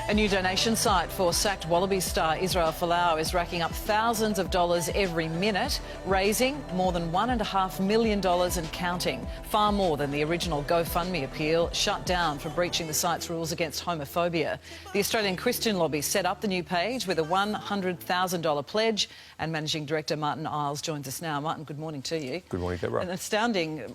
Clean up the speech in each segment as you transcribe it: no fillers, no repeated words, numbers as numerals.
A new donation site for sacked Wallaby star Israel Folau is racking up thousands of dollars every minute, raising more than $1.5 million and counting. Far more than the original GoFundMe appeal, shut down for breaching the site's rules against homophobia. The Australian Christian Lobby set up the new page with a $100,000 pledge, and Managing Director Martyn Iles joins us now. Martyn, good morning to you. Good morning, Deborah. An astounding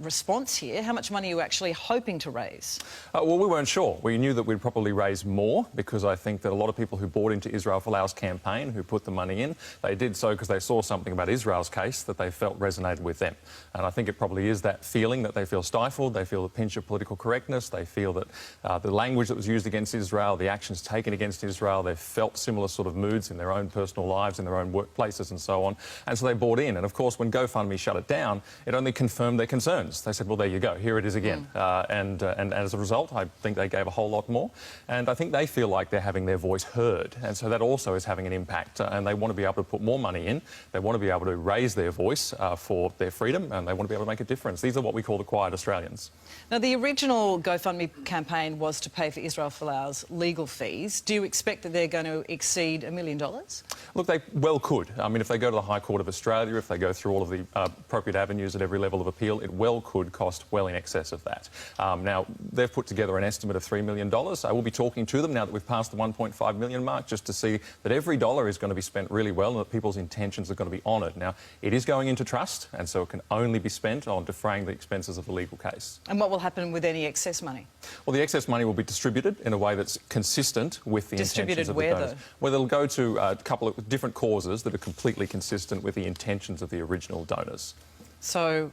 response here. How much money are you actually hoping to raise? Well, we weren't sure. We knew that we'd probably raise more because I think that a lot of people who bought into Israel Folau's campaign, who put the money in, they did so because they saw something about Israel's case that they felt resonated with them. And I think it probably is that feeling that they feel stifled, they feel the pinch of political correctness, they feel that the language that was used against Israel, the actions taken against Israel, they've felt similar sort of moods in their own personal lives, in their own workplaces and so on. And so they bought in. And of course, when GoFundMe shut it down, it only confirmed their concerns. They said, well, there you go, here it is again. And as a result, I think they gave a whole lot more. And I think they feel like they're having their voice heard. And so that also is having an impact. And they want to be able to put more money in. They want to be able to raise their voice for their freedom, and they want to be able to make a difference. These are what we call the quiet Australians. Now, the original GoFundMe campaign was to pay for Israel Folau's legal fees. Do you expect that they're going to exceed $1 million? Look, they well could. I mean, if they go to the High Court of Australia, if they go through all of the appropriate avenues at every level of appeal, it well could cost well in excess of that. Now, they've put together an estimate of $3 million. I will be talking to them now that we've passed the $1.5 million mark, just to see that every dollar is going to be spent really well and that people's intentions are going to be honoured. Now, it is going into trust, and so it can only be spent on defraying the expenses of the legal case. And what will happen with any excess money? Well, the excess money will be distributed in a way that's consistent with the intentions of the donors. Though? Well, they'll go to a couple of different causes that are completely consistent with the intentions of the original donors. So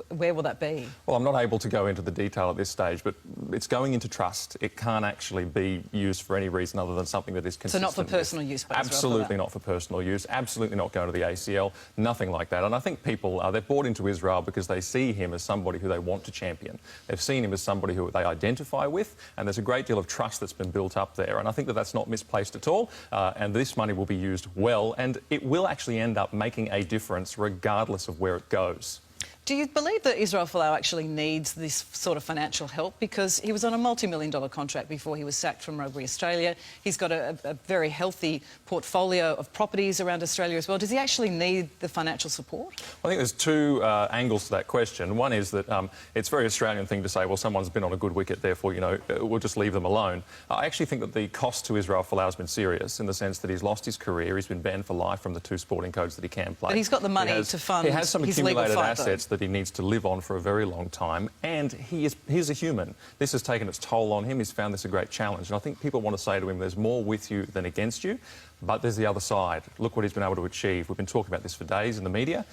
where will that be? Well, I'm not able to go into the detail at this stage, but it's going into trust. It can't actually be used for any reason other than something that is consistent. So not for personal use? Absolutely not for personal use. Absolutely not going to the ACL. Nothing like that. And I think people, they've bought into Israel because they see him as somebody who they want to champion. They've seen him as somebody who they identify with, and there's a great deal of trust that's been built up there. And I think that that's not misplaced at all. And this money will be used well, and it will actually end up making a difference regardless of where it goes. Do you believe that Israel Folau actually needs this sort of financial help? Because he was on a multi-million-dollar contract before he was sacked from Rugby Australia. He's got a very healthy portfolio of properties around Australia as well. Does he actually need the financial support? I think there's two angles to that question. One is that it's a very Australian thing to say, well, someone's been on a good wicket, therefore, you know, we'll just leave them alone. I actually think that the cost to Israel Folau has been serious in the sense that he's lost his career. He's been banned for life from the two sporting codes that he can play. But he's got the money to fund his legal fight, He has some accumulated assets though, that he needs to live on for a very long time, and he's a human. This has taken its toll on him. He's found this a great challenge, and I think people want to say to him, there's more with you than against you, but there's the other side. Look what he's been able to achieve. We've been talking about this for days in the media.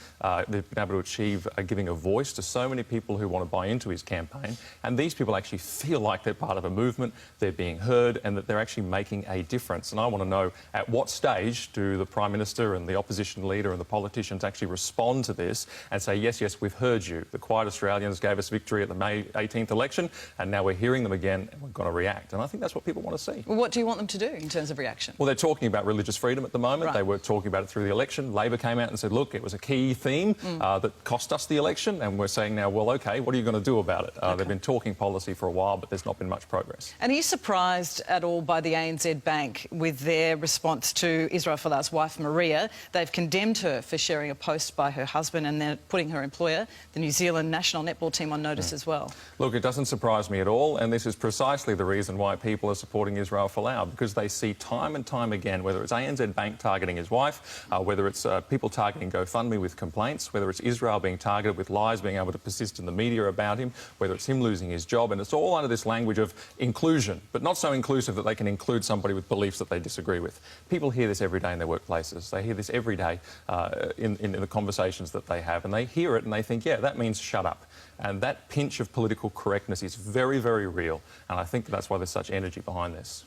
They've been able to achieve giving a voice to so many people who want to buy into his campaign, and these people actually feel like they're part of a movement, they're being heard, and that they're actually making a difference. And I want to know, at what stage do the Prime Minister and the opposition leader and the politicians actually respond to this and say, yes, yes, we've heard you. The quiet Australians gave us victory at the May 18th election, and now we're hearing them again, and we've got to react. And I think that's what people want to see. Well, what do you want them to do in terms of reaction? Well, they're talking about religious freedom at the moment. Right. They were talking about it through the election. Labor came out and said, look, it was a key theme that cost us the election, and we're saying now, well, OK, what are you going to do about it? They've been talking policy for a while, but there's not been much progress. And are you surprised at all by the ANZ Bank with their response to Israel Folau's wife, Maria? They've condemned her for sharing a post by her husband, and they're putting her employer, the New Zealand national netball team, on notice as well. Look, it doesn't surprise me at all, and this is precisely the reason why people are supporting Israel Folau, because they see time and time again, whether it's ANZ Bank targeting his wife, whether it's people targeting GoFundMe with complaints, whether it's Israel being targeted with lies, being able to persist in the media about him, whether it's him losing his job, and it's all under this language of inclusion, but not so inclusive that they can include somebody with beliefs that they disagree with. People hear this every day in their workplaces. They hear this every day in the conversations that they have, and they hear it and they think, yeah, that means shut up. And that pinch of political correctness is very, very real, and I think that's why there's such energy behind this.